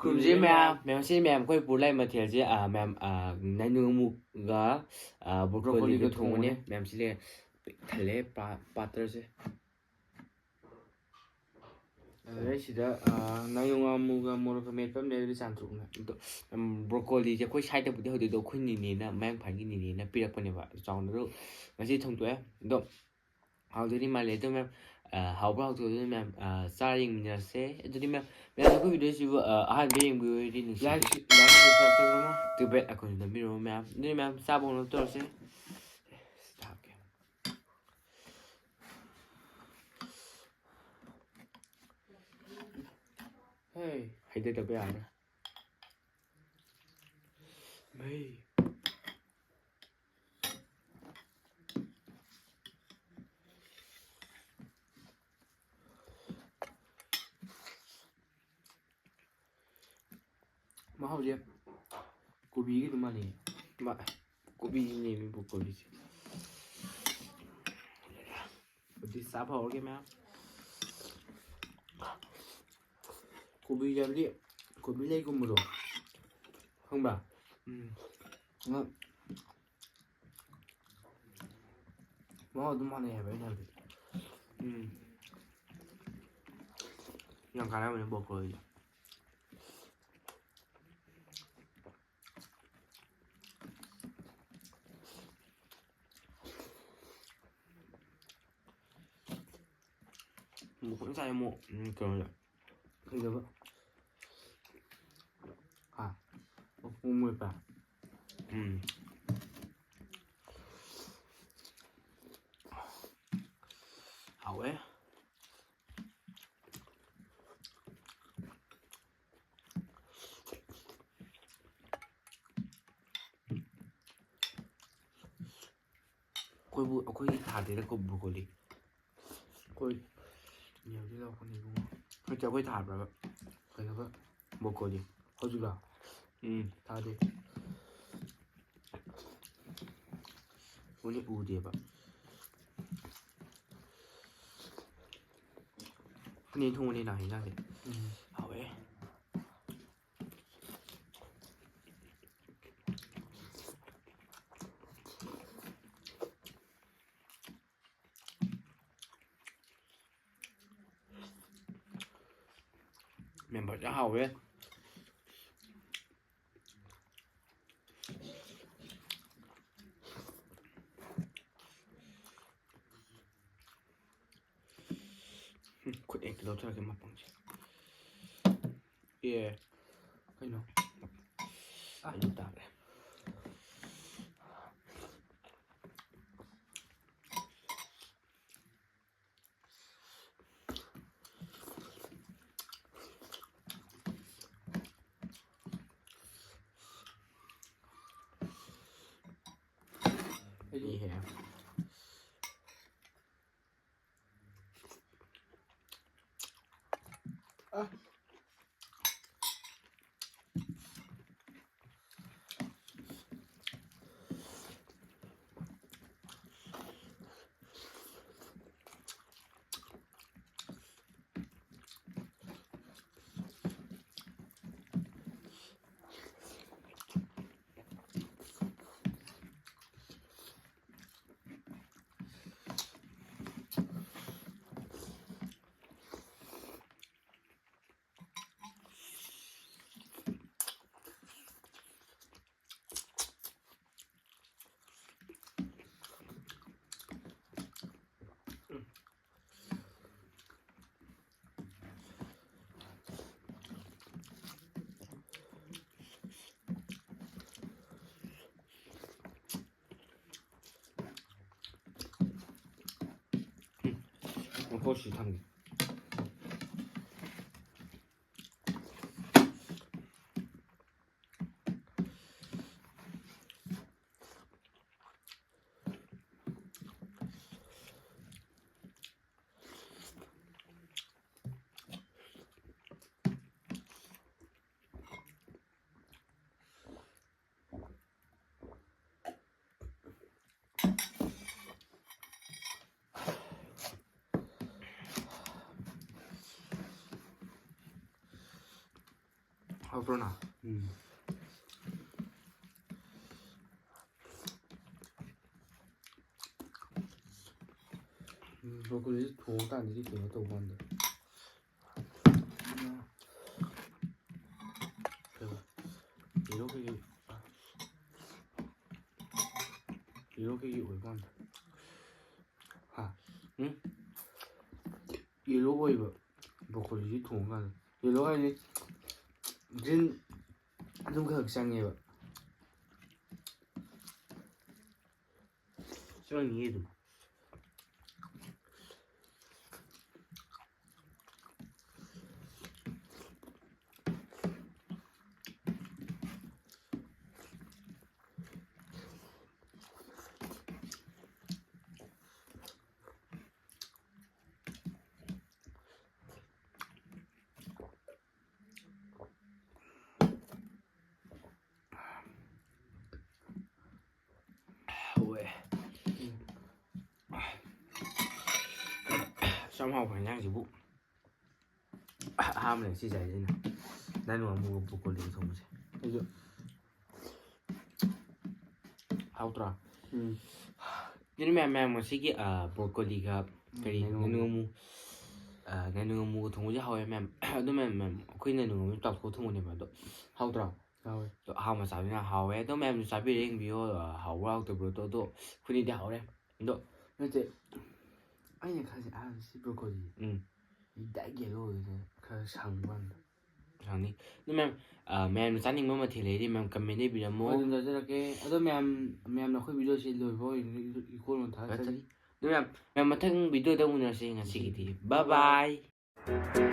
ꯈꯨꯔꯨꯝꯖꯩ ꯃꯌꯥꯝ ꯁꯤ ꯃꯌꯥꯝ ꯑꯩꯈꯣꯏ ꯄꯨꯔ ꯂꯩ ꯃꯊꯦꯜꯁꯦ ꯃꯌꯥꯝ ꯅꯥꯏꯅꯨꯃꯨꯛꯒ ꯕ꯭ꯔꯣꯀꯣꯂꯤꯒ ꯊꯣꯡꯕꯅꯦ ꯃꯌꯥꯝ ꯁꯤ ꯂꯩ ꯊꯜꯂꯦ ꯄꯥꯇ꯭ꯔꯁꯦ ꯑꯗꯨꯗꯩ ꯁꯤꯗ ꯅꯥꯏꯅꯨꯉꯥꯃꯨꯒ ꯃꯣꯔꯣꯛꯀ ꯃꯦꯠꯄ ꯑꯃ ꯂꯩ ꯑꯗꯨꯗꯤ ꯆꯥꯝꯊꯣꯛꯅ ꯑꯗꯣ ꯕ꯭ꯔꯣꯀꯣꯂꯤꯁꯦ ꯑꯩꯈꯣꯏ ꯁꯥꯏꯗꯕꯨꯗꯤ ꯍꯧꯖꯤꯛꯇꯣ ꯑꯩꯈꯣꯏ ꯅꯤꯅꯦꯅ ꯃꯌꯥꯡꯐꯥꯟꯒꯤ ꯅꯤꯅꯦꯅ ꯄꯤꯔꯛꯄꯅꯦꯕ ꯆꯥꯎꯅꯗꯣ ꯉꯁꯤ ꯊꯣꯡꯇꯣꯛꯑꯦ ꯑꯗꯣ ꯍꯥꯎꯗꯣꯏꯅꯤ ꯃꯥꯜꯂꯦ ꯑꯗꯣ ꯃꯌꯥꯝ ꯍꯥꯎꯕ꯭ꯔꯥ ꯍꯥꯎꯇꯕꯗꯨꯅ ꯃꯌꯥꯝ ꯆꯥꯔ ꯌꯦꯡꯃꯤꯟꯅꯔꯁꯦ ꯑꯗꯨꯗꯤ ꯃꯌꯥꯝ ꯑꯩꯈꯣꯏ ꯚꯤꯗꯤꯑꯣꯁꯤꯕꯨ ꯑꯍꯥꯟꯕ ꯌꯦꯡꯕꯤꯔꯗꯤ ꯅꯨꯡꯁꯤꯕꯦꯠ ꯑꯩꯈꯣꯏꯁꯨ ꯅꯝꯕꯤꯔꯝꯃꯣ ꯃꯌꯥꯝ ꯑꯗꯨꯗꯤ ꯃꯌꯥꯝ ꯆꯥꯕ ꯍꯧꯅꯕ ꯇꯧꯔꯁꯦ ꯍꯩꯗꯗꯕ ꯌꯥꯔꯣꯏ ꯃꯩ ꯃꯍꯥꯎꯁꯦ ꯀꯣꯕꯤꯒꯤ ꯑꯗꯨꯝ ꯃꯥꯟꯅꯩ ꯀꯣꯕꯤꯁꯤꯅꯦꯕ ꯕ꯭ꯔꯣꯀꯣꯂꯤꯁꯦ ꯑꯗꯨꯗꯤ ꯆꯥꯕ ꯍꯧꯔꯒꯦ ꯃꯌꯥꯝ ꯀꯣꯕꯤ ꯍꯥꯏꯕꯗꯤ ꯀꯣꯕꯤ ꯂꯩꯒꯨꯝꯕꯗꯣ ꯈꯪꯕ꯭ꯔ ꯃꯍꯥꯎ ꯑꯗꯨꯝ ꯃꯥꯟꯅꯩ ꯍꯥꯏꯕ ꯑꯩꯅ ꯍꯥꯏꯕꯗꯤ ꯌꯥꯝ ꯀꯥꯟꯅꯕꯅꯦ ꯕ꯭ꯔꯣꯀꯣꯂꯤꯁꯦ ꯉꯁꯥꯏ ꯑꯃꯨꯛ ꯀꯩꯅꯣꯗ ꯀꯩꯗꯕ ꯃꯄꯨꯡ ꯃꯦꯠꯄ ꯍꯥꯎꯋꯦ ꯑꯩꯈꯣꯏꯒꯤ ꯊꯥꯗꯦꯗꯀꯣ ꯕ꯭ꯔꯣꯀꯣꯂꯤ ꯑꯩꯈꯣꯏ ꯌꯦꯡꯁꯤ ꯂꯥꯛꯄꯅꯤ ꯏꯕꯨꯡꯉꯣ ꯑꯩꯈꯣꯏ ꯊꯥꯕ꯭ꯔꯕ ꯀꯩꯅꯣꯒ ꯕ꯭ꯔꯣꯀꯣꯂꯤ ꯍꯧꯖꯤꯛꯂꯣ ꯊꯥꯗꯦ ꯃꯣꯏꯅ ꯎꯗꯦꯕ ꯑꯅꯤ ꯊꯣꯡꯕꯅꯤꯅ ꯍꯤꯟꯖꯥꯡꯁꯦ ꯍꯥꯎꯋꯦ ꯃꯦꯝꯕꯔꯁꯦ ꯍꯥꯎꯋꯦ ꯈꯨꯠ ꯍꯦꯛꯇ ꯂꯧꯊꯔꯒꯦ ꯃꯄꯪꯁꯦ ꯀꯩꯅꯣ ꯑꯗꯨ ꯇꯥꯔꯦ ꯃꯈꯣꯛꯁꯤ ꯊꯝꯒꯦ 하우프로나. 브로콜리 동단들이 되게 또 뭔데? 이렇게 얼마인데? 하, 응? 이러고 이거 브로콜리 동간. 이러고 이제 좀 극상해요. 시원이도. 왜? somehow phải nhang chỉ bụng ham này chia sẻ thế nào đây là mua broccoli không chứ thấy chưa hautra jadi memang masih ki broccoli ka kari nenu mu thong ja hawe mem do mem khoi nenu mu ta ko thong ne ba do hautra do ha ma sa na hawe do mem sa bi ring bi ho hau wa to bro do khoi ni da hau de do nó chị anh này khai ăn si broccoli 이 딸기로 이제 그 상관 상니 nhưng mà sáng nhưng mà thì lấy đi mà comment đi video mo bây giờ cái đó mẹ nó khơi video xin rồi voi cô nó thấy nhưng mà thích video đâu muốn nói gì ngay thì bye bye